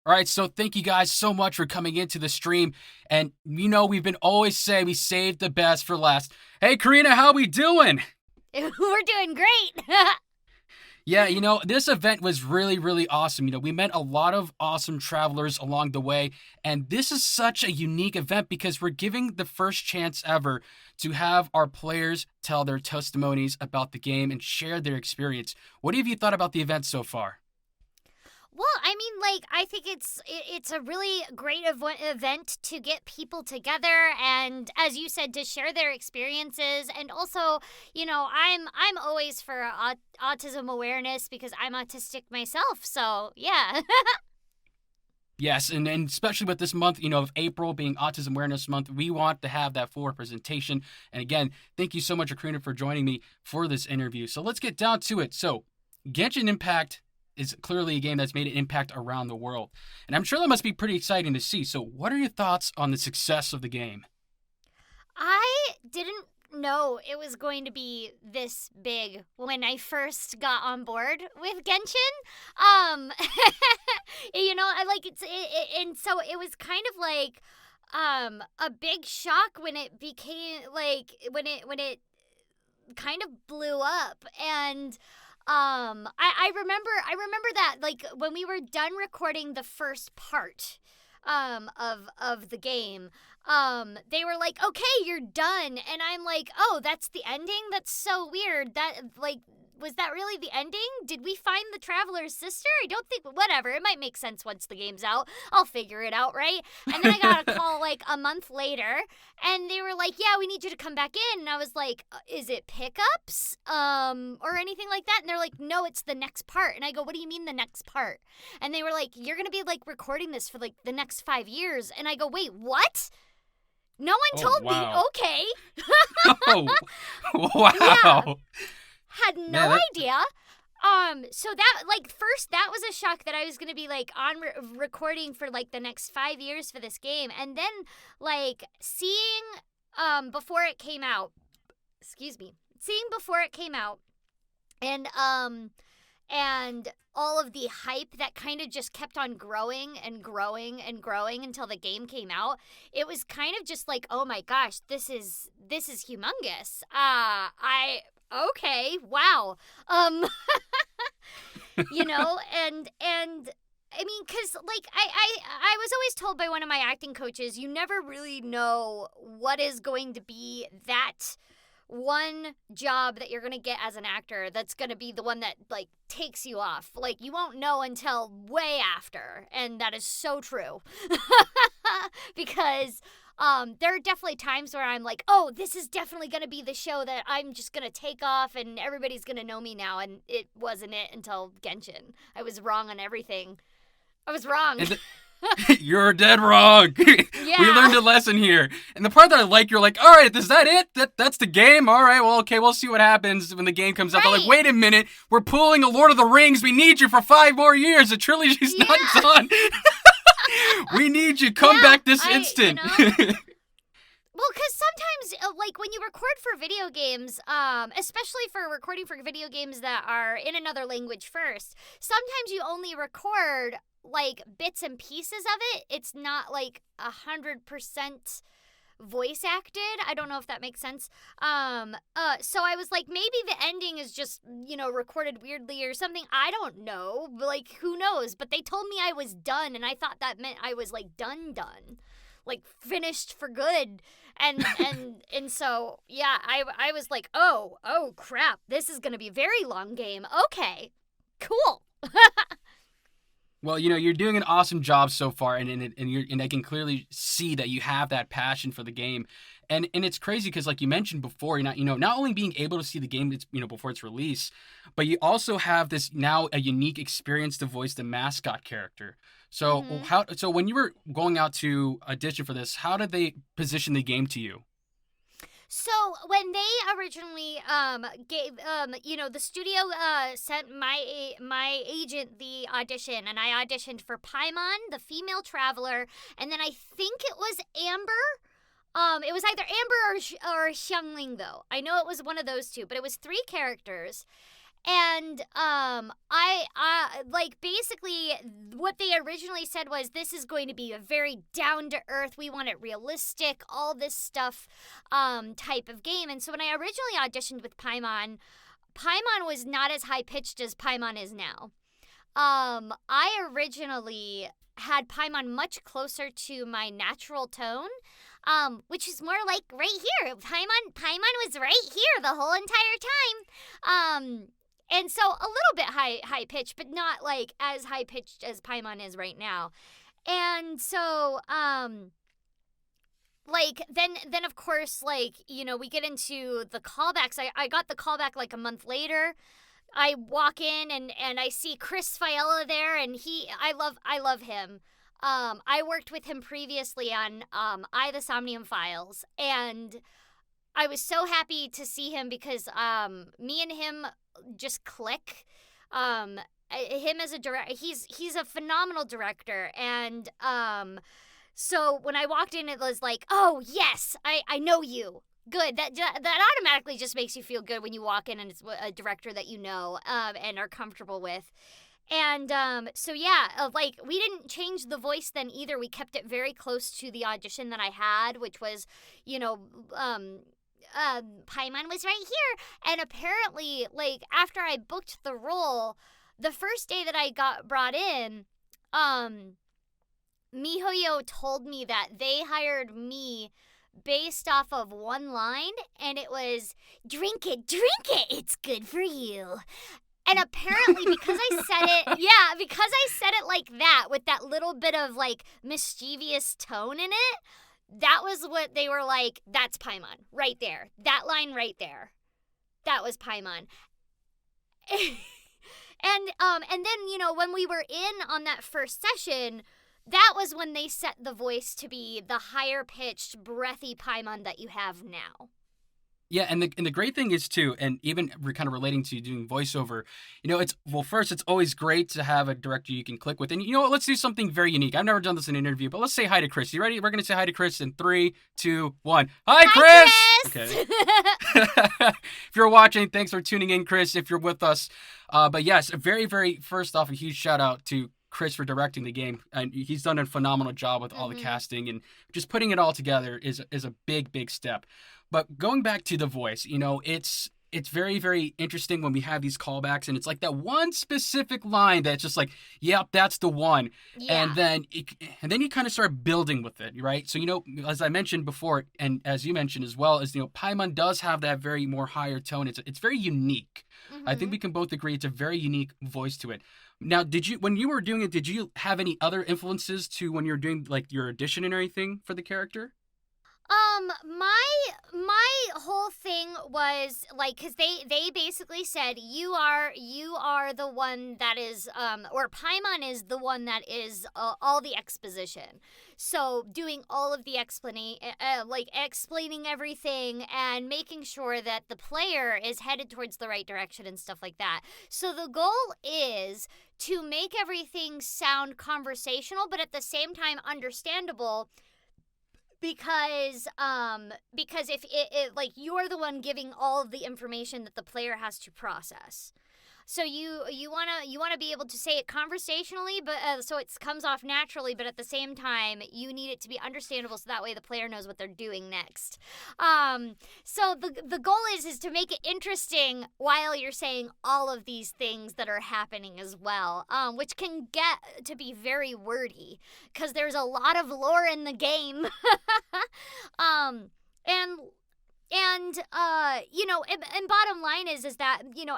All right, so thank you guys so much for coming into the stream. And we've been always saying we saved the best for last. Hey, Corina, how we doing? We're doing great. Yeah, this event was really, really awesome. We met a lot of awesome travelers along the way. And this is such a unique event because we're giving the first chance ever to have our players tell their testimonies about the game and share their experience. What have you thought about the event so far? Well, I mean, I think it's a really great event to get people together, and as you said, to share their experiences. And also, I'm always for autism awareness because I'm autistic myself. So yeah. Yes, and especially with this month, of April being Autism Awareness Month, we want to have that full representation. And again, thank you so much, Corina, for joining me for this interview. So let's get down to it. So, Genshin Impact is clearly a game that's made an impact around the world. And I'm sure that must be pretty exciting to see. So what are your thoughts on the success of the game? I didn't know it was going to be this big when I first got on board with Genshin. I like and so it was kind of like a big shock when it became like when it kind of blew up. And I remember that, like, when we were done recording the first part of the game, they were like, okay, you're done. And I'm like, oh, that's the ending? That's so weird. That, like, was that really the ending? Did we find the Traveler's sister? I don't think, whatever. It might make sense once the game's out. I'll figure it out, right? And then I got a call like a month later, and they were like, yeah, we need you to come back in. And I was like, is it pickups? Or anything like that? And they're like, no, it's the next part. And I go, what do you mean the next part? And they were like, you're going to be like recording this for like the next 5 years. And I go, wait, what? No one told me. Okay. Oh, wow. Yeah. Had no idea. So that, like, first, that was a shock that I was going to be, like, on recording for, like, the next 5 years for this game. And then, like, seeing before it came out, and all of the hype that kind of just kept on growing and growing and growing until the game came out, it was kind of just like, oh my gosh, this is humongous. Okay, wow. And I mean, because, like, I was always told by one of my acting coaches, you never really know what is going to be that one job that you're going to get as an actor that's going to be the one that, like, takes you off. Like, you won't know until way after, and that is so true. Because there are definitely times where I'm like, oh, this is definitely going to be the show that I'm just going to take off and everybody's going to know me now. And it wasn't it until Genshin. I was wrong on everything. I was wrong. You're dead wrong. Yeah. We learned a lesson here. And the part that I like, you're like, all right, is that it? That's the game? All right, well, okay, we'll see what happens when the game comes out. They're like, wait a minute, we're pulling a Lord of the Rings. We need you for 5 more years. The trilogy's not done. We need you. Come back this instant. Well, because sometimes, like, when you record for video games, especially for recording for video games that are in another language first, sometimes you only record, like, bits and pieces of it. It's not, like, 100% voice acted. I don't know if that makes sense. So I was like, maybe the ending is just, recorded weirdly or something. I don't know. Like, who knows? But they told me I was done, and I thought that meant I was, like, done. Like, finished for good. And so, yeah, I was like, oh crap, this is gonna be a very long game. Okay, cool. Well, you're doing an awesome job so far, and I can clearly see that you have that passion for the game, and it's crazy because, like you mentioned before, you're not only being able to see the game, before its release, but you also have this now a unique experience to voice the mascot character. So so when you were going out to audition for this, how did they position the game to you? So when they originally gave the studio sent my agent the audition, and I auditioned for Paimon, the female traveler, and then I think it was Amber. It was either Amber or Xiangling, though. I know it was one of those two, but it was 3 characters. And like basically what they originally said was this is going to be a very down to earth, we want it realistic, all this stuff type of game. And so when I originally auditioned with Paimon was not as high pitched as Paimon is now. I originally had Paimon much closer to my natural tone, which is more like right here. Paimon was right here the whole entire time. And so a little bit high pitched, but not like as high pitched as Paimon is right now. And so like then of course, like, you know, we get into the callbacks. I got the callback like a month later. I walk in and I see Chris Fiella there, and I love him. I worked with him previously on the Somnium Files, and I was so happy to see him because me and him just click. Him as a director, he's a phenomenal director, and so when I walked in, it was like, oh yes, I know you. Good. That automatically just makes you feel good when you walk in and it's a director that you know and are comfortable with. And so yeah, like we didn't change the voice then either. We kept it very close to the audition that I had, which was, you know, Paimon was right here. And apparently, like after I booked the role, the first day that I got brought in, MiHoYo told me that they hired me based off of one line, and it was, drink it, it's good for you. And apparently because I said it like that, with that little bit of like mischievous tone in it, that was what they were like, that's Paimon, right there. That line right there. That was Paimon. And then, you know, when we were in on that first session, that was when they set the voice to be the higher pitched, breathy Paimon that you have now. Yeah, and the great thing is too, and even we're kind of relating to doing voiceover, you know, it's always great to have a director you can click with. And you know what, let's do something very unique. I've never done this in an interview, but let's say hi to Chris. You ready? We're gonna say hi to Chris in 3, 2, 1. Hi, Chris! Okay. If you're watching, thanks for tuning in, Chris, if you're with us. But yes, very, very first off, a huge shout out to Chris for directing the game, and he's done a phenomenal job with all the casting, and just putting it all together is a big step. But going back to the voice, you know, it's very, very interesting when we have these callbacks, and it's like that one specific line that's just like, yep, that's the one. Yeah. And then you kind of start building with it, right? So, you know, as I mentioned before, and as you mentioned as well, is, you know, Paimon does have that very more higher tone. It's very unique. I think we can both agree it's a very unique voice to it. Now, when you were doing it, did you have any other influences to when you were doing like your audition and everything for the character? My whole thing was like, cause they basically said you are the one that is or Paimon is the one that is all the exposition. So doing all of the explaining everything and making sure that the player is headed towards the right direction and stuff like that. So the goal is to make everything sound conversational, but at the same time understandable. Because if it like you're the one giving all of the information that the player has to process, so you wanna be able to say it conversationally, but so it comes off naturally, but at the same time you need it to be understandable, so that way the player knows what they're doing next. So the goal is to make it interesting while you're saying all of these things that are happening as well, which can get to be very wordy because there's a lot of lore in the game. And you know, and bottom line is that, you know,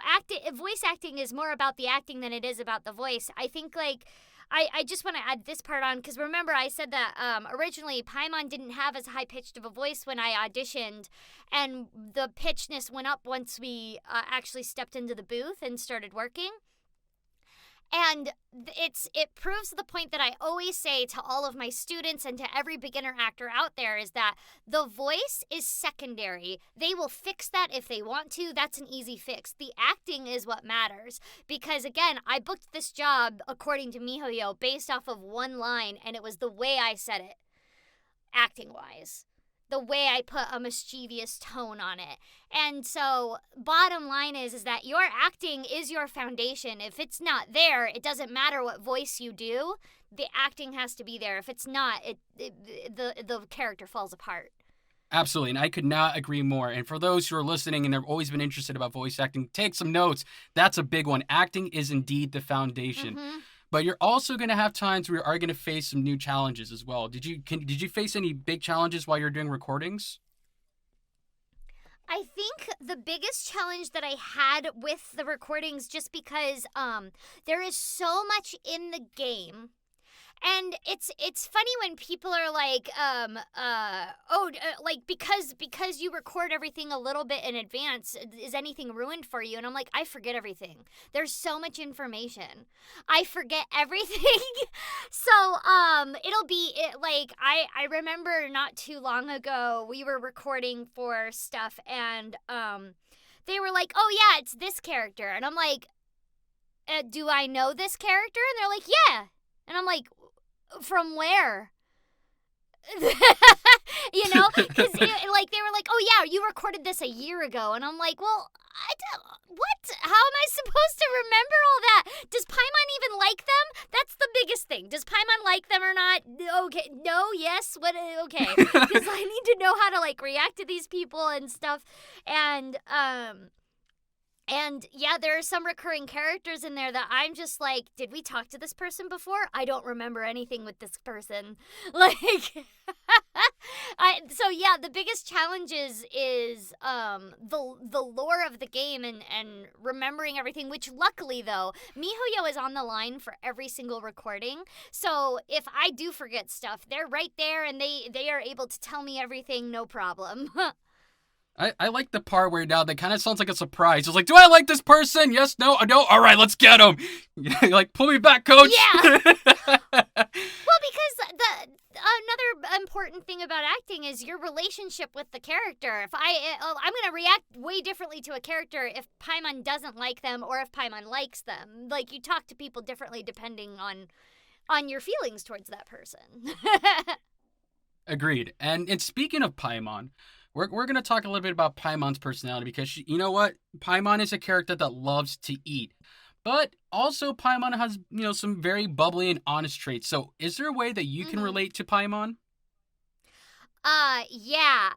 voice acting is more about the acting than it is about the voice. I think, like, I just want to add this part on, because remember I said that originally Paimon didn't have as high-pitched of a voice when I auditioned, and the pitchness went up once we actually stepped into the booth and started working. And it proves the point that I always say to all of my students and to every beginner actor out there, is that the voice is secondary. They will fix that if they want to. That's an easy fix. The acting is what matters. Because again, I booked this job, according to MiHoYo, based off of one line, and it was the way I said it, acting-wise. the way I put a mischievous tone on it. And so bottom line is that your acting is your foundation. If it's not there, it doesn't matter what voice you do. The acting has to be there. If it's not, the character falls apart. Absolutely, and I could not agree more. And for those who are listening and they've always been interested about voice acting, take some notes. That's a big one. Acting is indeed the foundation. But you're also going to have times where you are going to face some new challenges as well. Did you face any big challenges while you're doing recordings? I think the biggest challenge that I had with the recordings, just because there is so much in the game. And it's funny when people are like, like because you record everything a little bit in advance, is anything ruined for you? And I'm like, I forget everything. There's so much information. I forget everything. So it'll be like I remember not too long ago we were recording for stuff, and they were like, oh yeah, it's this character, and I'm like, do I know this character? And they're like, yeah, and I'm like, from where? Because like they were like, oh yeah, you recorded this a year ago, and I'm like, well, what? How am I supposed to remember all that? Does Paimon even like them? That's the biggest thing. Does Paimon like them or not? Okay, no, yes, what? Okay, because I need to know how to like react to these people and stuff, and yeah, there are some recurring characters in there that I'm just like, did we talk to this person before? I don't remember anything with this person. Like, so yeah, the biggest challenge is the lore of the game and remembering everything, which luckily, though, MiHoYo is on the line for every single recording. So if I do forget stuff, they're right there and they are able to tell me everything, no problem. I like the part where now that kind of sounds like a surprise. It's like, do I like this person? Yes, no, no. All right, let's get him. Like, pull me back, coach. Yeah. Well, because another important thing about acting is your relationship with the character. If I'm going to react way differently to a character if Paimon doesn't like them or if Paimon likes them. Like, you talk to people differently depending on your feelings towards that person. Agreed. And speaking of Paimon, we're going to talk a little bit about Paimon's personality because, you know what? Paimon is a character that loves to eat. But also Paimon has, some very bubbly and honest traits. So is there a way that you can relate to Paimon? Yeah.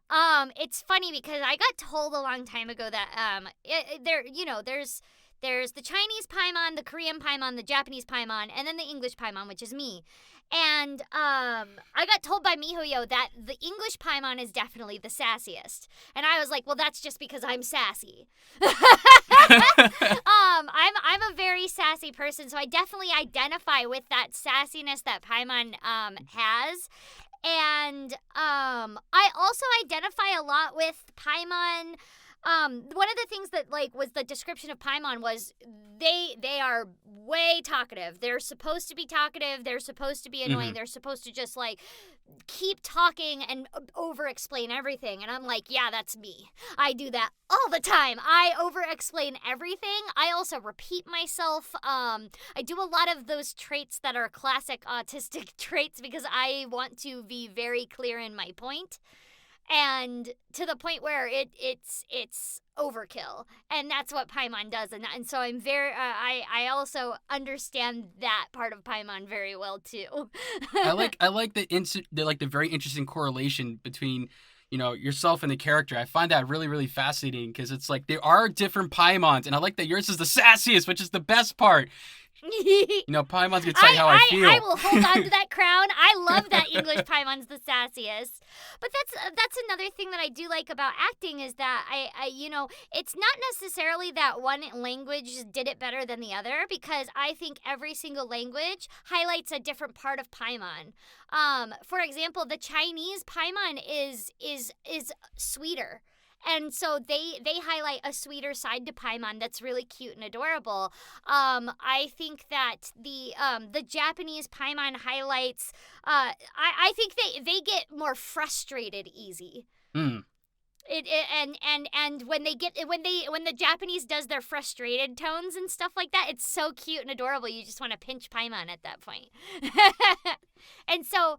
It's funny because I got told a long time ago that, there's the Chinese Paimon, the Korean Paimon, the Japanese Paimon, and then the English Paimon, which is me. And I got told by MiHoYo that the English Paimon is definitely the sassiest. And I was like, well, that's just because I'm sassy. I'm a very sassy person, so I definitely identify with that sassiness that Paimon has. And I also identify a lot with Paimon. One of the things that was the description of Paimon was they are way talkative. They're supposed to be talkative. They're supposed to be annoying. Mm-hmm. They're supposed to just keep talking and over-explain everything. And I'm like, yeah, that's me. I do that all the time. I over-explain everything. I also repeat myself. I do a lot of those traits that are classic autistic traits because I want to be very clear in my point. And to the point where it's overkill, and that's what Paimon does, and so I'm very I also understand that part of Paimon very well too. I like the very interesting correlation between yourself and the character. I find that really, really fascinating because it's like there are different Paimons, and I like that yours is the sassiest, which is the best part. Paimon's gonna tell you how I feel. I will hold on to that crown. I love that English Paimon's the sassiest. But that's another thing that I do like about acting is that I it's not necessarily that one language did it better than the other because I think every single language highlights a different part of Paimon. For example, the Chinese Paimon is sweeter. And so they highlight a sweeter side to Paimon that's really cute and adorable. I think that the Japanese Paimon highlights. I think they get more frustrated easy. Mm. And when the Japanese does their frustrated tones and stuff like that, it's so cute and adorable. You just want to pinch Paimon at that point. And so.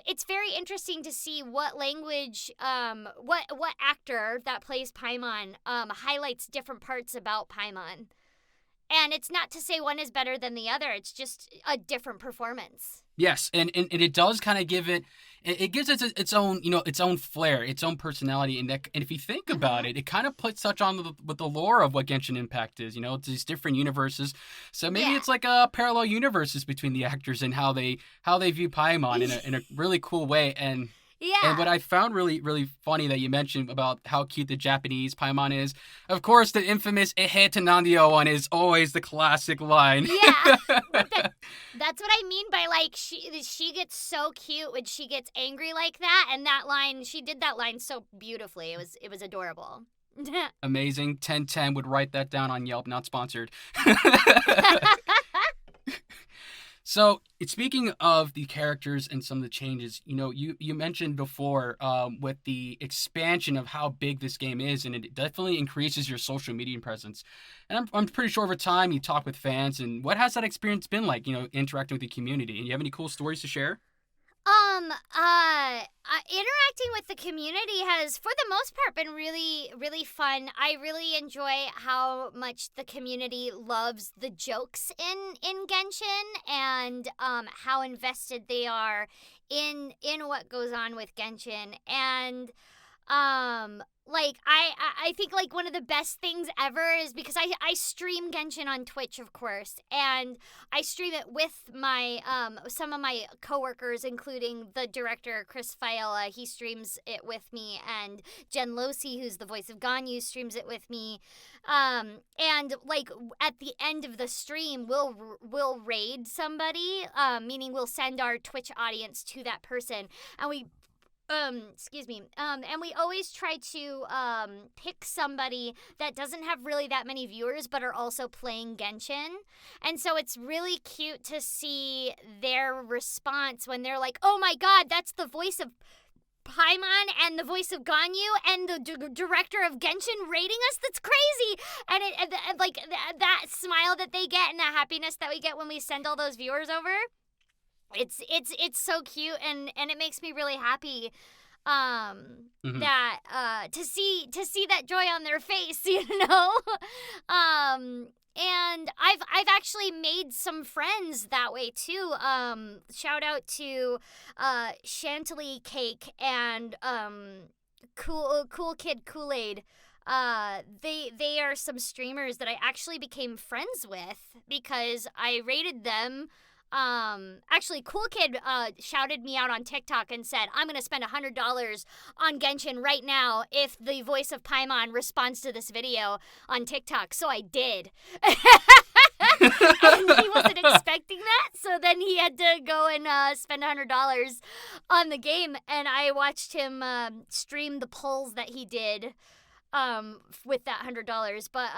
it's very interesting to see what language, what actor that plays Paimon highlights different parts about Paimon. And it's not to say one is better than the other. It's just a different performance. Yes, and it does kind of give it gives it its own, its own flair, its own personality, and if you think about it kind of puts touch on with the lore of what Genshin Impact is. It's these different universes, so maybe it's like a parallel universes between the actors and how they view Paimon in a really cool way. And what I found really, really funny that you mentioned about how cute the Japanese Paimon is, of course, the infamous Ehe Tenandio one is always the classic line. Yeah. That's what I mean by, like, she gets so cute when she gets angry like that, and that line, she did that line so beautifully. It was adorable. Amazing. 1010 would write that down on Yelp, not sponsored. So, speaking of the characters and some of the changes, you mentioned before with the expansion of how big this game is, and it definitely increases your social media presence. And I'm pretty sure over time you talk with fans, and what has that experience been like, interacting with the community? And you have any cool stories to share? Interacting with the community has, for the most part, been really, really fun. I really enjoy how much the community loves the jokes in Genshin, and how invested they are in what goes on with Genshin. And I think, like, one of the best things ever is because I stream Genshin on Twitch, of course, and I stream it with my some of my coworkers, including the director Chris Faella. He streams it with me, and Jen Losi, who's the voice of Ganyu, streams it with me. And, like, at the end of the stream, we'll raid somebody, meaning we'll send our Twitch audience to that person, and we and we always try to pick somebody that doesn't have really that many viewers but are also playing Genshin. And so it's really cute to see their response when they're like, "Oh my god, that's the voice of Paimon and the voice of Ganyu and the director of Genshin rating us. That's crazy." And that smile that they get and that happiness that we get when we send all those viewers over. It's so cute, and it makes me really happy that to see that joy on their face, and I've actually made some friends that way too. Shout out to Chantilly Cake and Cool Kid Kool-Aid. They are some streamers that I actually became friends with because I rated them. Actually, Cool Kid shouted me out on TikTok and said, "I'm gonna spend $100 on Genshin right now if the voice of Paimon responds to this video on TikTok." So I did. And he wasn't expecting that, so then he had to go and spend $100 on the game, and I watched him stream the polls that he did with that $100. But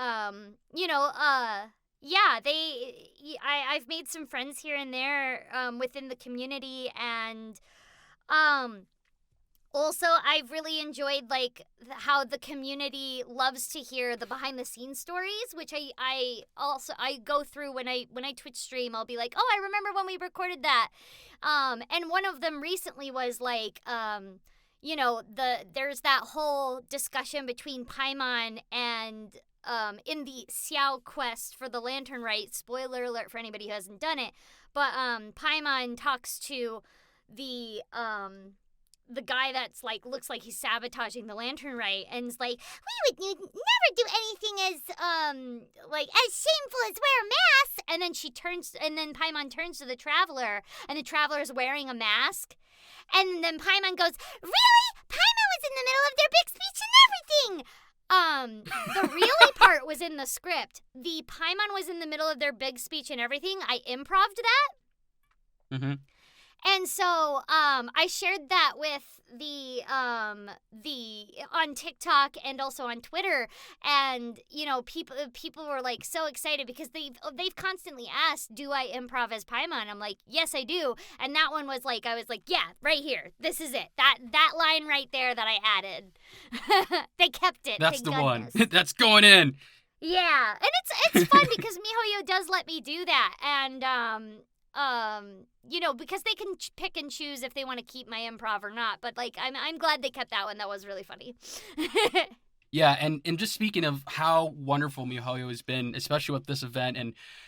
yeah, I've made some friends here and there within the community, and also I've really enjoyed, like, how the community loves to hear the behind the scenes stories, which I go through when I Twitch stream. I'll be like, "Oh, I remember when we recorded that," and one of them recently was like, there's that whole discussion between Paimon and in the Xiao quest for the Lantern Rite. Spoiler alert for anybody who hasn't done it. But Paimon talks to the guy that's, like, looks like he's sabotaging the Lantern Rite, and is like, "We would never do anything as shameful as wear a mask." And then Paimon turns to the Traveler, and the Traveler's wearing a mask. And then Paimon goes, "Really? Paimon was in the middle of their big speech and everything." The really part was in the script. The Paimon was in the middle of their big speech and everything. I improv'd that. Mm-hmm. And so I shared that with the on TikTok and also on Twitter, and people were, like, so excited because they've constantly asked, "Do I improv as Paimon?" I'm like, "Yes, I do." And that one was like, I was like, "Yeah, right here. This is it. That line right there that I added." They kept it. That's thank the goodness. one. That's going in. Yeah, and it's fun because MiHoYo does let me do that, and because they can pick and choose if they want to keep my improv or not. But like, I'm glad they kept that one. That was really funny. Yeah, and just speaking of how wonderful MiHoYo has been, especially with this event,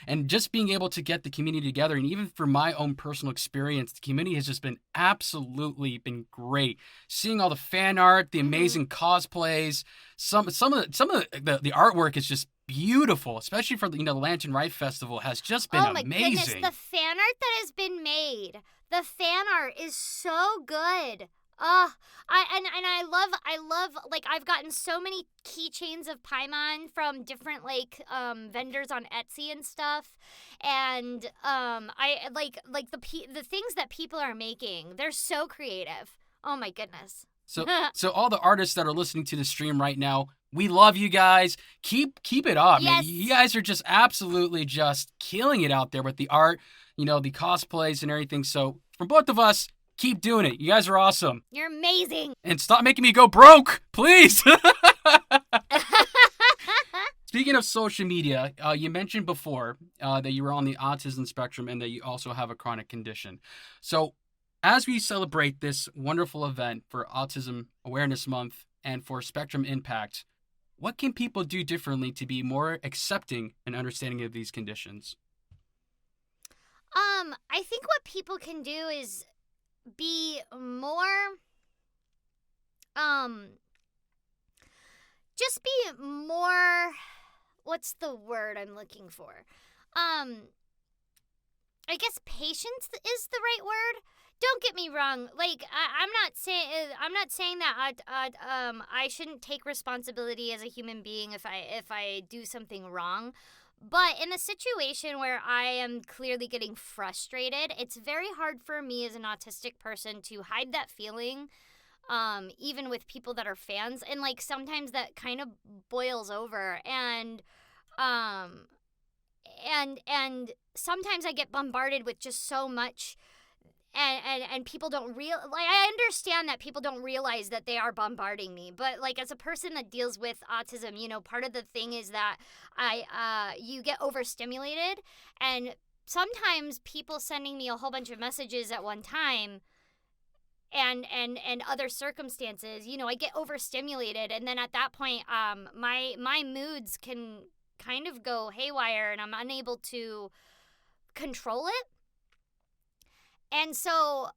and just being able to get the community together, and even for my own personal experience, the community has just been absolutely been great. Seeing all the fan art, the amazing cosplays, some of the artwork is just beautiful, especially for the Lantern Rite Festival has just been Oh my goodness, amazing. the fan art that has been made. The fan art is so good. I love like I've gotten so many keychains of Paimon from different like vendors on Etsy and stuff, and I like the things that people are making. They're so creative. Oh my goodness. So all the artists that are listening to the stream right now, we love you guys. Keep it up, man. Yes. You guys are just absolutely just killing it out there with the art, the cosplays and everything. So from both of us, keep doing it. You guys are awesome. You're amazing. And stop making me go broke, please. Speaking of social media, you mentioned before that you were on the autism spectrum and that you also have a chronic condition. So as we celebrate this wonderful event for Autism Awareness Month and for Spectrum Impact, what can people do differently to be more accepting and understanding of these conditions? I think what people can do is be more, just be more, what's the word I'm looking for? I guess patience is the right word. Don't get me wrong. Like I'm not saying that I shouldn't take responsibility as a human being if I do something wrong. But in a situation where I am clearly getting frustrated, it's very hard for me as an autistic person to hide that feeling, even with people that are fans. And like sometimes that kind of boils over, and sometimes I get bombarded with just so much. And people don't I understand that people don't realize that they are bombarding me, but like as a person that deals with autism, part of the thing is that you get overstimulated, and sometimes people sending me a whole bunch of messages at one time and other circumstances, I get overstimulated, and then at that point my moods can kind of go haywire and I'm unable to control it. And so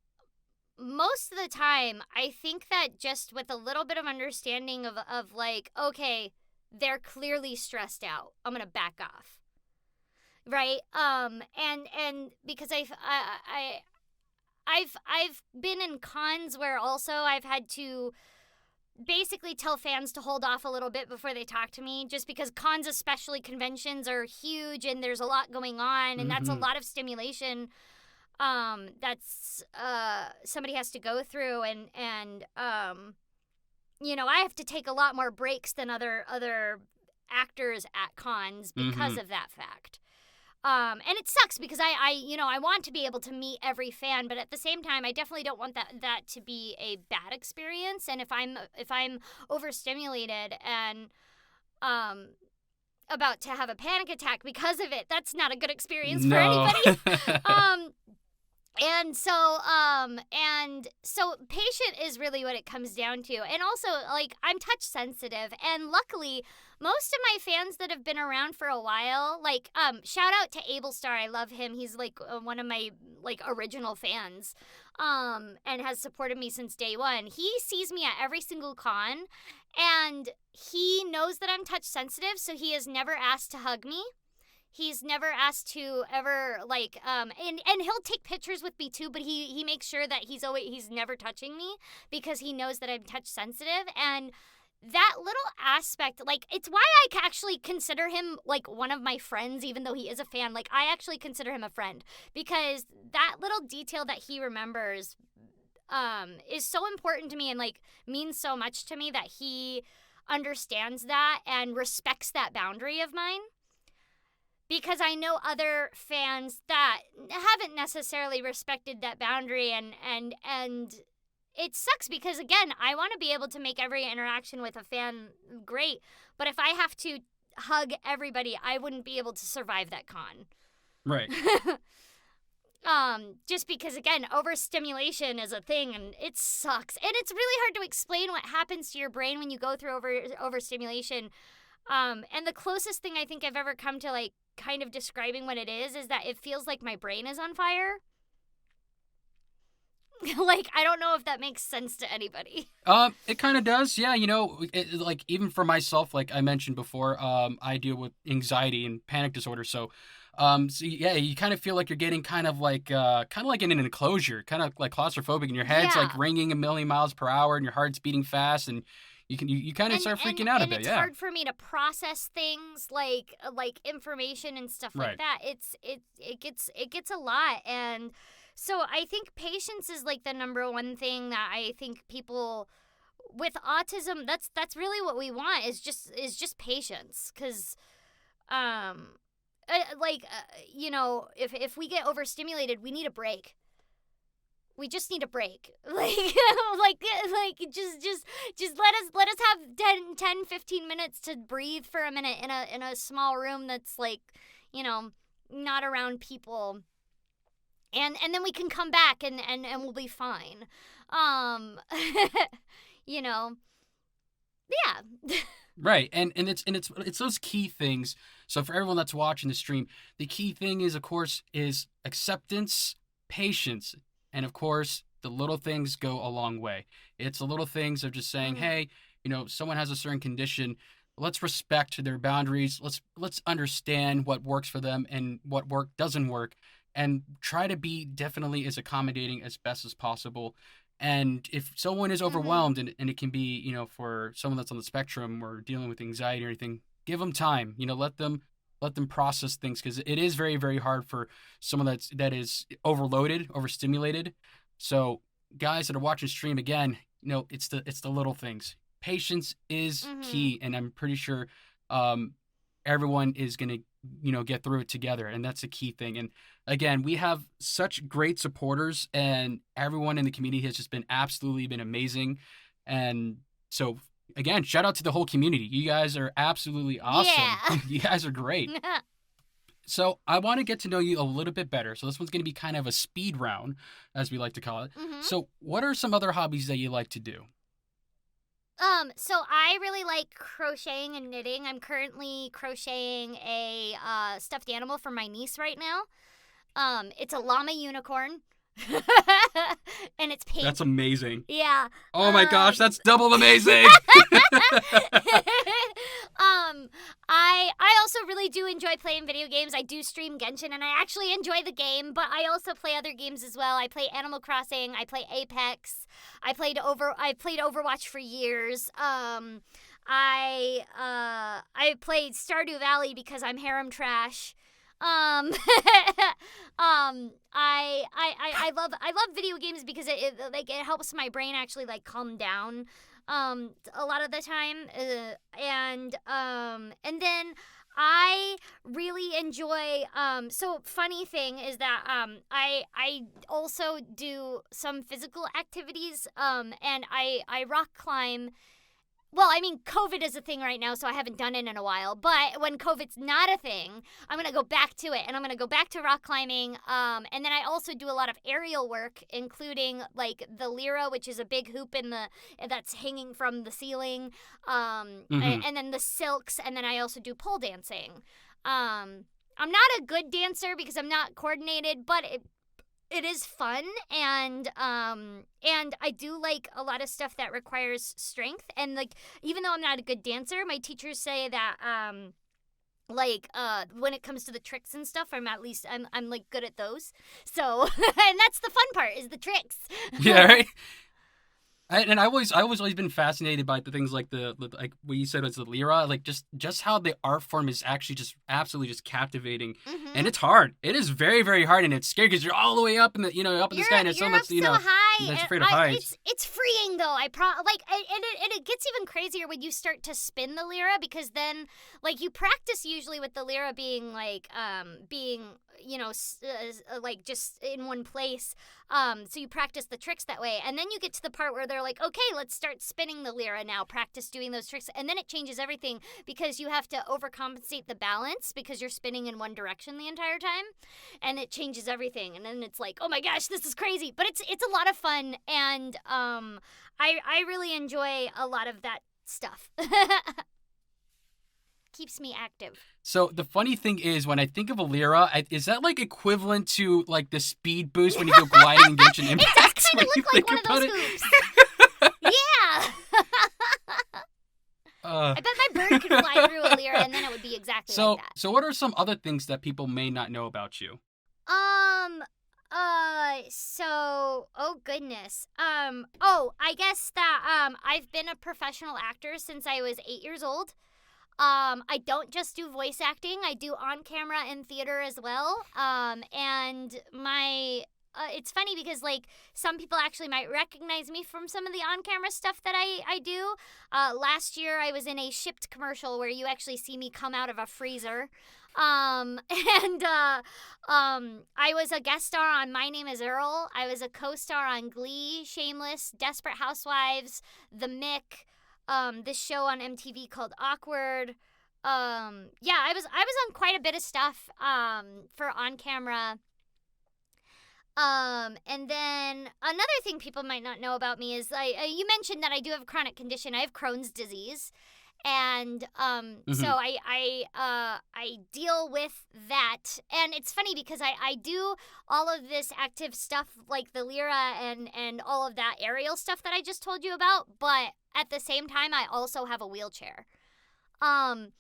most of the time, I think that just with a little bit of understanding of like, okay, they're clearly stressed out, I'm going to back off. Right? And because I've been in cons where also I've had to basically tell fans to hold off a little bit before they talk to me, just because cons, especially conventions, are huge and there's a lot going on, and that's a lot of stimulation that's somebody has to go through, and I have to take a lot more breaks than other actors at cons because of that fact. And it sucks because I want to be able to meet every fan, but at the same time I definitely don't want that to be a bad experience. And if I'm overstimulated and about to have a panic attack because of it, that's not a good experience for anybody. And so patient is really what it comes down to. And also, like, I'm touch sensitive, and luckily most of my fans that have been around for a while, like, shout out to Abel Star. I love him. He's like one of my like original fans, and has supported me since day one. He sees me at every single con, and he knows that I'm touch sensitive, so he has never asked to hug me. He's never asked to ever, like, and he'll take pictures with me too, but he makes sure that he's never touching me because he knows that I'm touch sensitive. And that little aspect, like, it's why I actually consider him like one of my friends, even though he is a fan. Like, I actually consider him a friend because that little detail that he remembers is so important to me and like means so much to me, that he understands that and respects that boundary of mine. Because I know other fans that haven't necessarily respected that boundary, and it sucks because, again, I want to be able to make every interaction with a fan great, but if I have to hug everybody, I wouldn't be able to survive that con. Right. Just because, again, overstimulation is a thing and it sucks. And it's really hard to explain what happens to your brain when you go through overstimulation. And the closest thing I think I've ever come to, like, kind of describing what it is that it feels like my brain is on fire. Like, I don't know if that makes sense to anybody. It kind of does. Yeah, like even for myself, like I mentioned before, I deal with anxiety and panic disorder. So yeah, you kind of feel like you're getting kind of like in an enclosure, kind of like claustrophobic, and your head's like ringing a million miles per hour, and your heart's beating fast, and you kind of start freaking out a bit. It's hard for me to process things like information and stuff like that. It gets a lot, and so I think patience is like the number one thing that I think people with autism, that's really what we want is just patience, because if we get overstimulated, we need a break. We just need a break. Just let us have 10 15 minutes to breathe for a minute in a small room that's like, not around people. And then we can come back and we'll be fine. Yeah. Right, and it's those key things. So for everyone that's watching the stream, the key thing is, of course, is acceptance, patience, and of course, the little things go a long way. It's the little things of just saying, hey, someone has a certain condition. Let's respect their boundaries. Let's understand what works for them and what doesn't work, and try to be definitely as accommodating as best as possible. And if someone is overwhelmed, and it can be, for someone that's on the spectrum or dealing with anxiety or anything, give them time. Let them process things, because it is very, very hard for someone that is overloaded, overstimulated. So guys that are watching stream, again, it's the little things. Patience is key, and I'm pretty sure everyone is gonna get through it together, and that's a key thing. And again, we have such great supporters, and everyone in the community has just been amazing. And so again, shout out to the whole community. You guys are absolutely awesome. Yeah. You guys are great. So I want to get to know you a little bit better. So this one's going to be kind of a speed round, as we like to call it. So what are some other hobbies that you like to do? So I really like crocheting and knitting. I'm currently crocheting a stuffed animal for my niece right now. It's a llama unicorn. And it's pink. That's amazing. Yeah. Oh my gosh, that's double amazing. I also really do enjoy playing video games. I do stream Genshin, and I actually enjoy the game, but I also play other games as well. I play Animal Crossing, I play Apex, I played Overwatch for years. I played Stardew Valley because I'm harem trash. I love video games because it helps my brain actually like calm down a lot of the time, and then I really enjoy so funny thing is that I also do some physical activities, and I rock climb. Well, I mean, COVID is a thing right now, so I haven't done it in a while. But when COVID's not a thing, I'm going to go back to it. And I'm going to go back to rock climbing. And then I also do a lot of aerial work, including, like, the lyra, which is a big hoop that's hanging from the ceiling. And then the silks. And then I also do pole dancing. I'm not a good dancer because I'm not coordinated, but it is fun, and I do like a lot of stuff that requires strength, and like even though I'm not a good dancer, my teachers say that when it comes to the tricks and stuff, I'm like good at those. So and that's the fun part, is the tricks. Yeah, right. And I was always been fascinated by the things like the like what you said was the lyra, like just how the art form is actually just absolutely just captivating, and it's hard. It is very, very hard, and it's scary because you're all the way up in the up in the sky, and it's so much so high. That's afraid of heights. It's freeing though. And it gets even crazier when you start to spin the lyra, because then like you practice usually with the lyra being like like just in one place. So you practice the tricks that way, and then you get to the part where they're like, okay, let's start spinning the lyra now. Practice doing those tricks, and then it changes everything because you have to overcompensate the balance because you're spinning in one direction the entire time, and it changes everything. And then it's like, oh my gosh, this is crazy, but it's a lot of fun, and I really enjoy a lot of that stuff. Keeps me active. So the funny thing is, when I think of a lyra, is that like equivalent to like the speed boost when you go gliding in Genshin Impact? It does kind of look like one of those hoops. Yeah. I bet my bird could fly through a lyra, and then it would be exactly like that. So what are some other things that people may not know about you? Oh goodness. I guess that I've been a professional actor since I was 8 years old. I don't just do voice acting. I do on camera and theater as well. And it's funny because like some people actually might recognize me from some of the on-camera stuff that I do. Last year I was in a Shipped commercial where you actually see me come out of a freezer. I was a guest star on My Name is Earl. I was a co-star on Glee, Shameless, Desperate Housewives, The Mick, this show on MTV called Awkward. I was on quite a bit of stuff for on camera. And then another thing people might not know about me is you mentioned that I do have a chronic condition. I have Crohn's disease. And so I deal with that. And it's funny because I do all of this active stuff like the lyra and all of that aerial stuff that I just told you about, but at the same time I also have a wheelchair. And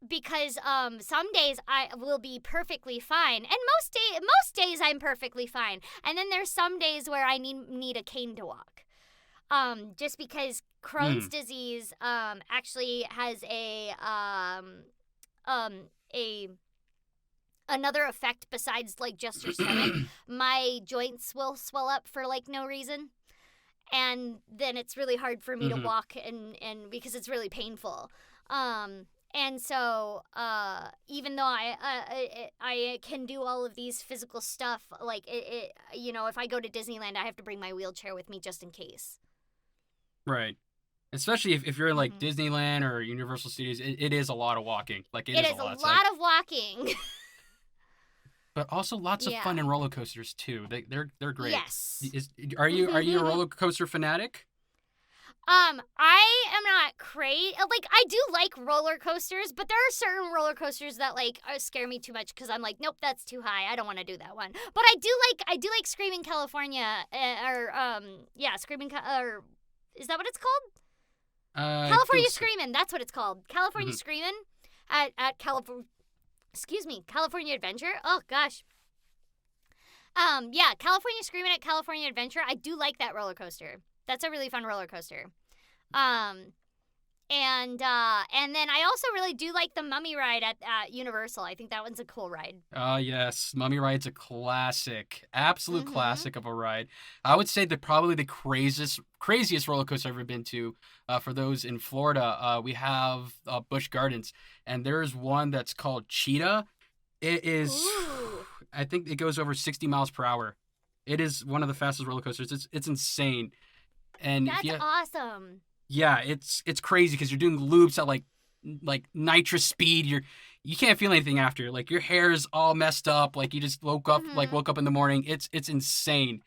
because some days I will be perfectly fine, and most days I'm perfectly fine. And then there's some days where I need a cane to walk. Just because Crohn's disease actually has another effect besides like just your stomach. My joints will swell up for like no reason, and then it's really hard for me to walk and because it's really painful. And so even though I can do all of these physical stuff, like if I go to Disneyland, I have to bring my wheelchair with me just in case. Right. Especially if you're in like Disneyland or Universal Studios, it is a lot of walking. Like it is a lot of walking. But also lots of fun in roller coasters too. They're great. Yes. Are you a roller coaster fanatic? I am not crazy. Like I do like roller coasters, but there are certain roller coasters that like scare me too much because I'm like, nope, that's too high. I don't want to do that one. But I do like Screaming California, or is that what it's called? California Screamin'. That's what it's called. California Screamin' at California Adventure. Oh gosh. California Screamin' at California Adventure. I do like that roller coaster. That's a really fun roller coaster. And then I also really do like the Mummy ride at Universal. I think that one's a cool ride. Yes. Mummy ride's a classic. Absolute classic of a ride. I would say that probably the craziest roller coaster I've ever been to, for those in Florida, we have Busch Gardens. And there's one that's called Cheetah. It is, I think it goes over 60 miles per hour. It is one of the fastest roller coasters. It's insane. And that's awesome. Yeah, it's crazy because you're doing loops at like nitrous speed. You can't feel anything after. Like your hair's all messed up. Like you just woke up in the morning. It's insane.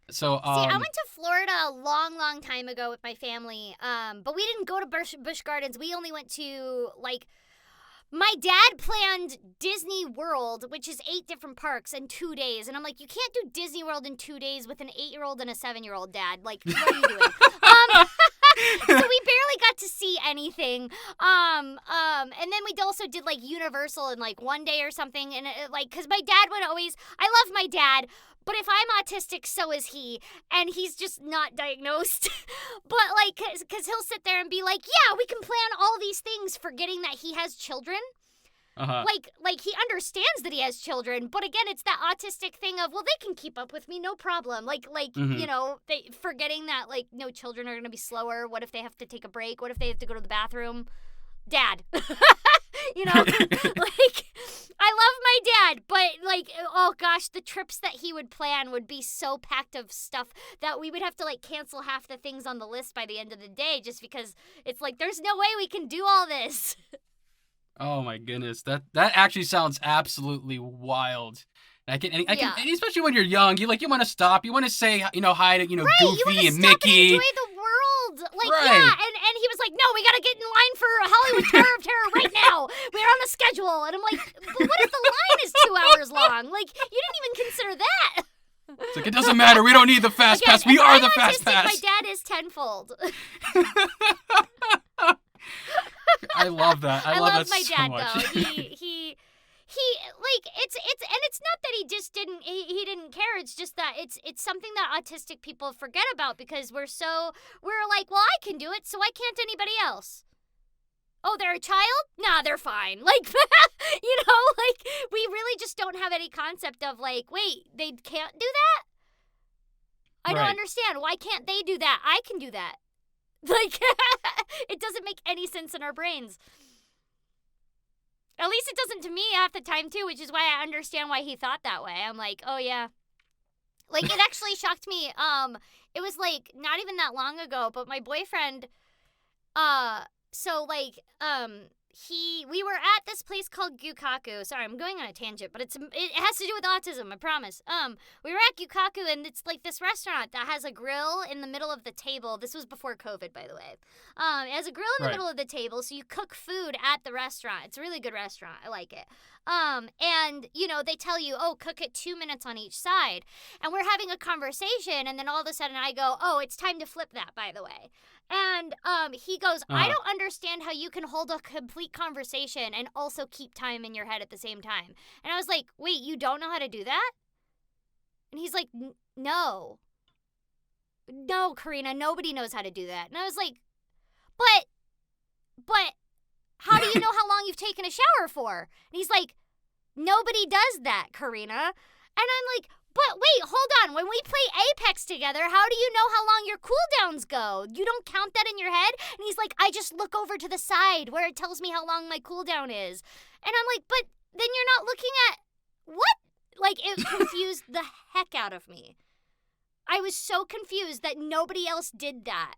So I went to Florida a long time ago with my family. But we didn't go to Busch Gardens. We only went to like. My dad planned Disney World, which is 8 different parks, in 2 days. And I'm like, you can't do Disney World in 2 days with an 8-year-old and a 7-year-old, Dad. Like, what are you doing? So we barely got to see anything. And then we also did, like, Universal in, like, 1 day or something. And, because my dad would always... I love my dad, but if I'm autistic, so is he. And he's just not diagnosed. But, like, because he'll sit there and be like, yeah, we can plan all these things, forgetting that he has children. like he understands that he has children, but again, it's that autistic thing of, well, they can keep up with me, no problem. Like you know, they forgetting that like no, children are gonna be slower. What if they have to take a break? What if they have to go to the bathroom? Dad. You know, like, I love my dad, but like, oh gosh, the trips that he would plan would be so packed of stuff that we would have to like cancel half the things on the list by the end of the day, just because it's like, there's no way we can do all this. Oh my goodness, that actually sounds absolutely wild. I can, and especially when you're young, you want to stop, you want to say, you know, hi to, you know, right, Goofy and Mickey. And enjoy the world, like, right. yeah, and he was like, no, we gotta get in line for Hollywood Tower of Terror right now. We're on a schedule, and I'm like, but what if the line is 2 hours long? Like, you didn't even consider that. It's like, it doesn't matter. We don't need the fast pass. We are the fast pass. My dad is tenfold. I love that. I love that my so dad much. though. He like it's not that he just didn't he didn't care. It's just that it's something that autistic people forget about because we're like, well, I can do it, so why can't anybody else? Oh, they're a child? Nah, they're fine. Like, you know, like, we really just don't have any concept of, like, wait, they can't do that? I don't understand. Why can't they do that? I can do that. Like, it doesn't make any sense in our brains. At least it doesn't to me half the time, too, which is why I understand why he thought that way. I'm like, oh, yeah. Like, it actually shocked me. It was, like, not even that long ago, but my boyfriend, we were at this place called Gyukaku. Sorry, I'm going on a tangent, but it has to do with autism, I promise. We were at Gyukaku, and it's like this restaurant that has a grill in the middle of the table. This was before COVID, by the way. It has a grill in the middle of the table, so you cook food at the restaurant. It's a really good restaurant. I like it. And, you know, they tell you, oh, cook it 2 minutes on each side. And we're having a conversation, and then all of a sudden I go, oh, it's time to flip that, by the way. And he goes, I don't understand how you can hold a complete conversation and also keep time in your head at the same time. And I was like, wait, you don't know how to do that? And he's like, no. No, Corina, nobody knows how to do that. And I was like, but how do you know how long you've taken a shower for? And he's like, nobody does that, Corina. And I'm like, but wait, hold on. When we play Apex together, how do you know how long your cooldowns go? You don't count that in your head? And he's like, I just look over to the side where it tells me how long my cooldown is. And I'm like, but then you're not looking at what? Like, it confused the heck out of me. I was so confused that nobody else did that.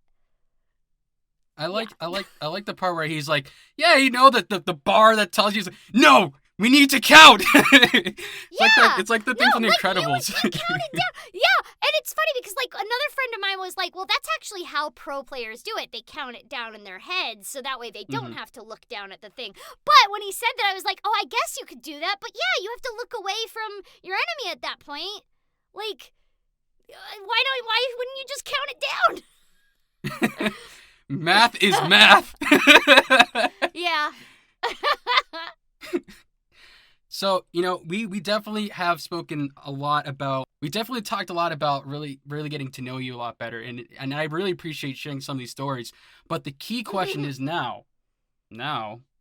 I like the part where he's like, yeah, you know, the bar that tells you, no, we need to count. It's like the thing from The Incredibles. You count it down. Yeah, and it's funny because like another friend of mine was like, well, that's actually how pro players do it. They count it down in their heads so that way they don't have to look down at the thing. But when he said that, I was like, oh, I guess you could do that. But yeah, you have to look away from your enemy at that point. Like, why wouldn't you just count it down? Math is math. Yeah. So, you know, we definitely have spoken a lot about, we definitely talked a lot about really, really getting to know you a lot better. And I really appreciate sharing some of these stories. But the key question is now,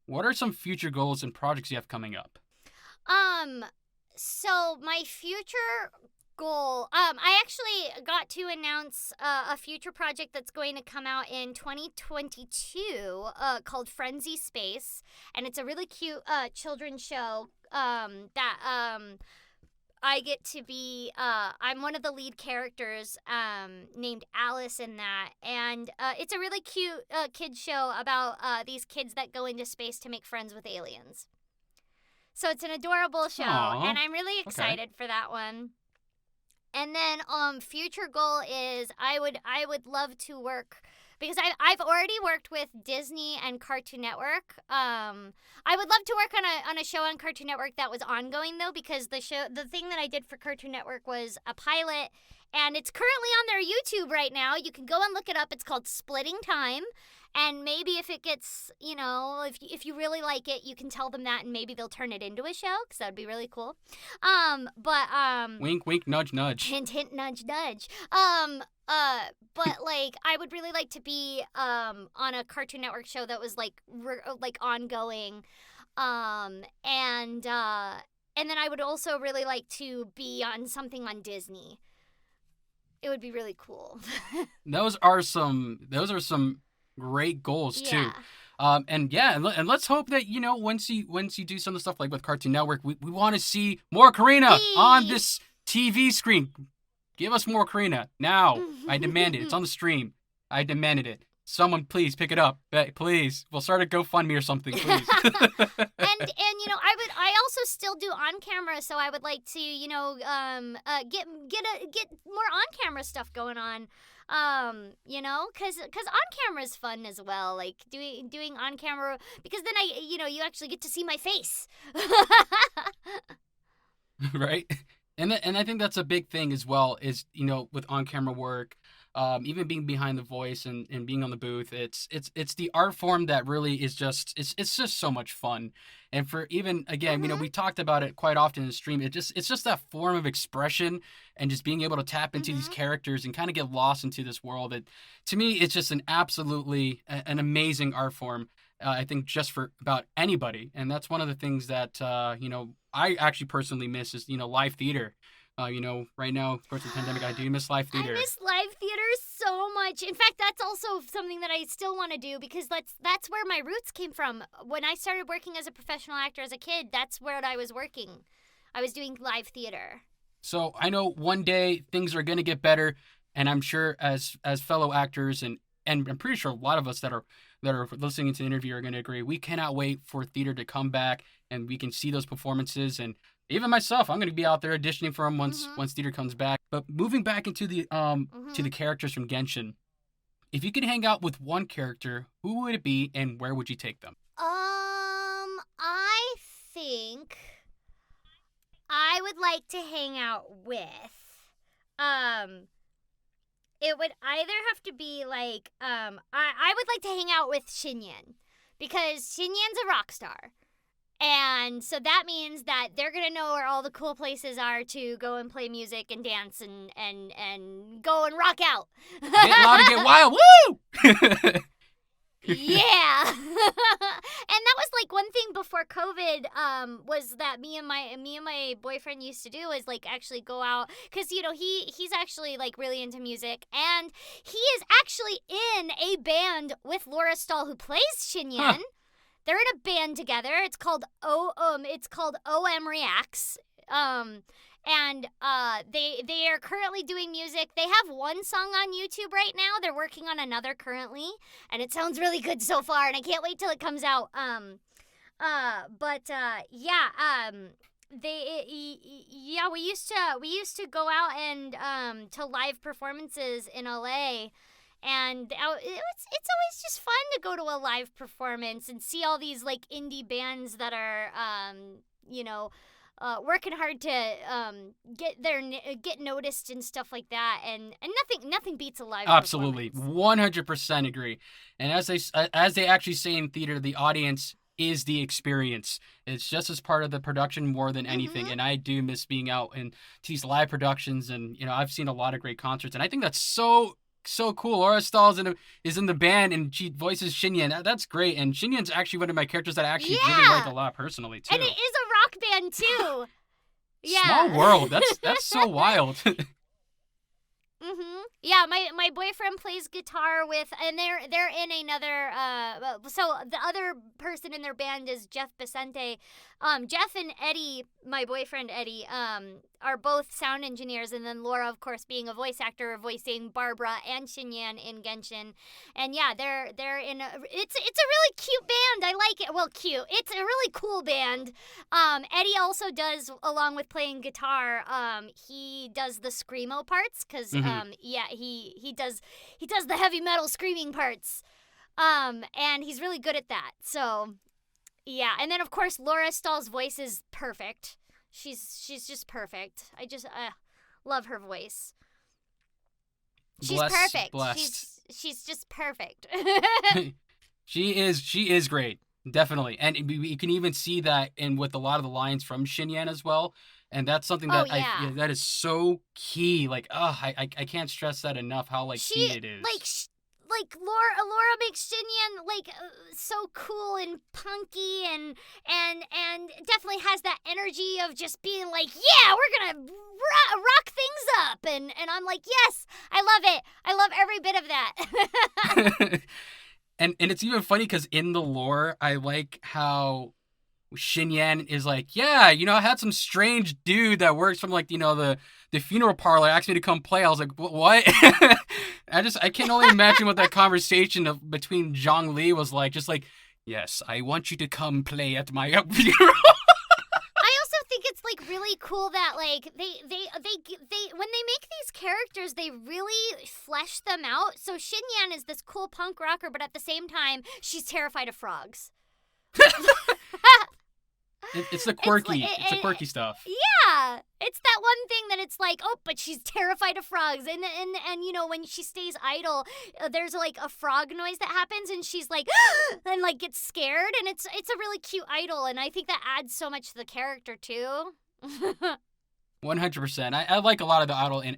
what are some future goals and projects you have coming up? So my future goal, I actually got to announce a future project that's going to come out in 2022 called Frenzy Space, and it's a really cute children's show that I get to be, I'm one of the lead characters named Alice in that, and it's a really cute kids show about these kids that go into space to make friends with aliens. So it's an adorable show, and I'm really excited for that one. And then future goal is I would love to work, because I've already worked with Disney and Cartoon Network. I would love to work on a show on Cartoon Network that was ongoing though, because the thing that I did for Cartoon Network was a pilot, and it's currently on their YouTube right now. You can go and look it up. It's called Splitting Time. And maybe if it gets, you know, if you really like it, you can tell them that, and maybe they'll turn it into a show, because that would be really cool. Wink, wink, nudge, nudge. Hint, hint, nudge, nudge. But like, I would really like to be on a Cartoon Network show that was like ongoing. And then I would also really like to be on something on Disney. It would be really cool. Those are some great goals too. Yeah. And let's hope that once you do some of the stuff like with Cartoon Network, we want to see more Corina on this TV screen. Give us more Corina now. I demand it. It's on the stream. I demanded it. Someone please pick it up. Please. We'll start a GoFundMe or something, please. I also still do on camera, so I would like to, get more on camera stuff going on. Cuz on camera is fun as well, like doing on camera, because then you actually get to see my face. Right? And I think that's a big thing as well, is with on camera work, even being behind the voice and being on the booth, it's the art form that really is just it's just so much fun. And for even again, we talked about it quite often in the stream. It's just that form of expression and just being able to tap into these characters and kind of get lost into this world. To me, it's just an absolutely an amazing art form. I think just for about anybody, and that's one of the things that I actually personally miss is live theater. Right now, of course, with the pandemic, I do miss live theater. I miss live theater so much. In fact, that's also something that I still want to do, because that's where my roots came from. When I started working as a professional actor as a kid, that's where I was working. I was doing live theater. So I know one day things are going to get better, and I'm sure as fellow actors and I'm pretty sure a lot of us that are listening to the interview are going to agree. We cannot wait for theater to come back and we can see those performances. And even myself, I'm going to be out there auditioning for them once theater comes back. But moving back into the to the characters from Genshin, if you could hang out with one character, who would it be and where would you take them? I think I would like to hang out with it would either have to be like I would like to hang out with Xinyan, because Xinyan's a rock star. And so that means that they're going to know where all the cool places are to go and play music and dance and go and rock out. Get loud and get wild. Woo! Yeah. And that was like one thing before COVID was that me and my boyfriend used to do, is like actually go out, cuz he's actually like really into music, and he is actually in a band with Laura Stahl, who plays Xinyan. Huh. They're in a band together. It's called OM Reacts. And they are currently doing music. They have one song on YouTube right now. They're working on another currently, and it sounds really good so far, and I can't wait till it comes out. We used to go out and to live performances in LA. And it's always just fun to go to a live performance and see all these like indie bands that are working hard to get noticed and stuff like that, and nothing beats a live Absolutely, performance. 100% agree. And as they actually say in theater, the audience is the experience. It's just as part of the production more than anything. And I do miss being out and these live productions, and I've seen a lot of great concerts, and I think that's so cool. Laura Stahl is in the band and she voices Xinyan. That's great. And Xinyan's actually one of my characters that I actually really like a lot personally too. And it is a rock band too. Yeah. Small world. That's so wild. Yeah, my boyfriend plays guitar with, and they're in another. So the other person in their band is Jeff Vicente. Jeff and Eddie, my boyfriend Eddie, are both sound engineers, and then Laura, of course, being a voice actor, voicing Barbara and Xinyan in Genshin. And yeah, they're in. It's a really cute band. I like it. Well, cute. It's a really cool band. Eddie also does, along with playing guitar, he does the screamo parts, because he does the heavy metal screaming parts. And he's really good at that. So yeah, and then of course Laura Stahl's voice is perfect. She's just perfect. I just love her voice. She's perfect. Blessed. She's just perfect. She is great, definitely, and you can even see that with a lot of the lines from Xinyan as well. And that's something that that is so key. Like, I can't stress that enough. How key it is. Laura makes Xinyan like so cool and punky and definitely has that energy of just being like, yeah, we're gonna rock things up, and I'm like, yes, I love it. I love every bit of that. And it's even funny because in the lore, I like how Xinyan is like, yeah, I had some strange dude that works from like, the funeral parlor asked me to come play. I was like, what? I can only imagine what that conversation between Zhang Li was like. Just like, yes, I want you to come play at my funeral. I also think it's like really cool that like they when they make these characters, they really flesh them out. So Xinyan is this cool punk rocker, but at the same time, she's terrified of frogs. It's the quirky, it's the quirky stuff. Yeah, it's that one thing that it's like, oh, but she's terrified of frogs, and when she stays idle, there's like a frog noise that happens, and she's like, and like gets scared, and it's a really cute idol, and I think that adds so much to the character too. 100%. I like a lot of the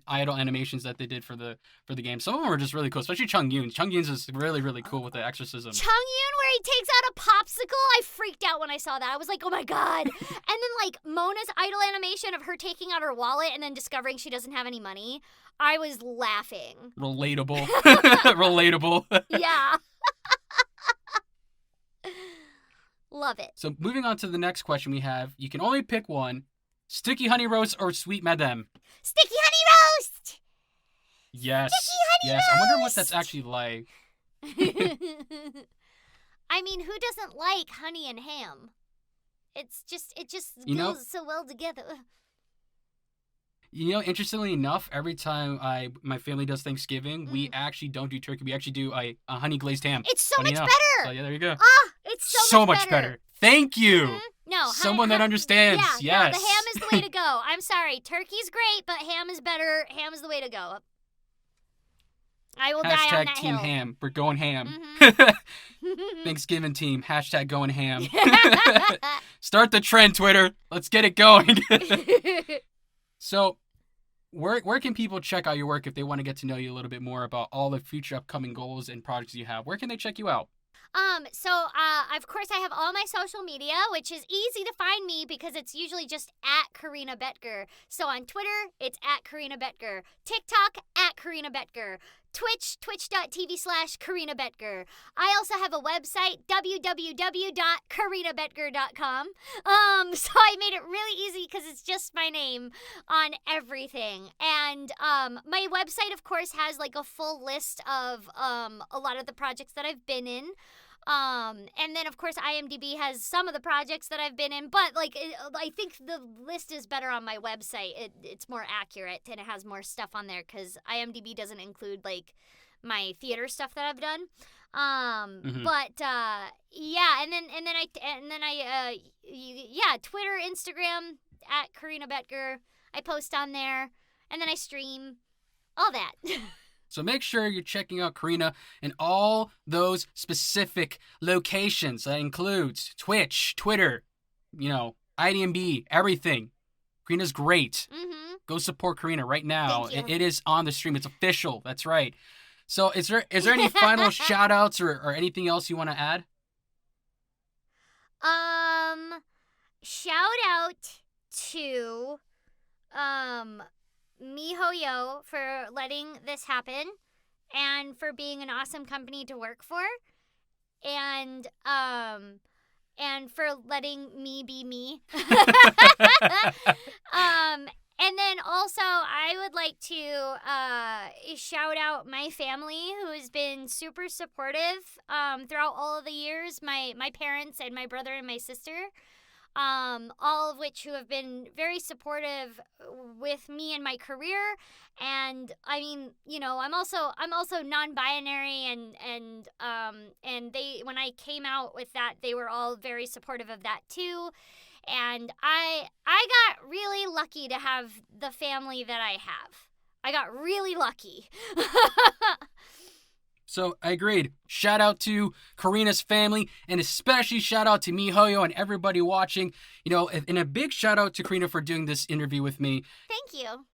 idle animations that they did for the game. Some of them are just really cool, especially Chung Yoon. Chung Yoon's is really, really cool with the exorcism. Chung Yoon, where he takes out a popsicle, I freaked out when I saw that. I was like, oh my god. And then like Mona's idle animation of her taking out her wallet and then discovering she doesn't have any money. I was laughing. Relatable. Relatable. Yeah. Love it. So moving on to the next question we have, you can only pick one. Sticky honey roast or sweet madame? Sticky honey roast! Yes. Sticky honey roast! I wonder what that's actually like. I mean, who doesn't like honey and ham? It just goes so well together. Interestingly enough, every time my family does Thanksgiving, we actually don't do turkey. We actually do a honey glazed ham. It's so much better. So yeah, there you go. It's so much better. Thank you. Mm-hmm. No, someone that understands. Yeah, yes. No, the ham is the way to go. I'm sorry, turkey's great, but ham is better. Ham is the way to go. I will die on that Team hill. Ham. We're going ham. Mm-hmm. Thanksgiving team. #going ham. Start the trend, Twitter. Let's get it going. So, where can people check out your work if they want to get to know you a little bit more about all the future upcoming goals and projects you have? Where can they check you out? Of course, I have all my social media, which is easy to find me because it's usually just at Corina Betger. So on Twitter, it's at Corina Betger. TikTok, at Corina Betger. Twitch, twitch.tv/Corina Betger. I also have a website, www.corinabetger.com. So I made it really easy because it's just my name on everything. And my website, of course, has like a full list of a lot of the projects that I've been in. And then, of course, IMDb has some of the projects that I've been in, but I think the list is better on my website. It's more accurate and it has more stuff on there because IMDb doesn't include like my theater stuff that I've done. But yeah, and then I Twitter, Instagram at Corina Betger. I post on there, and then I stream, all that. So make sure you're checking out Corina in all those specific locations. That includes Twitch, Twitter, IDMB, everything. Corina's great. Mm-hmm. Go support Corina right now. Thank you. It is on the stream. It's official. That's right. So is there any final shout outs or anything else you want to add? Shout out to MiHoYo for letting this happen and for being an awesome company to work for, and for letting me be me. And then also I would like to shout out my family who has been super supportive throughout all of the years, my parents and my brother and my sister. All of which who have been very supportive with me and my career. And I mean, I'm also non-binary, and they, when I came out with that, they were all very supportive of that too. And I got really lucky to have the family that I have. I got really lucky. So I agreed. Shout out to Corina's family, and especially shout out to MiHoYo and everybody watching. And a big shout out to Corina for doing this interview with me. Thank you.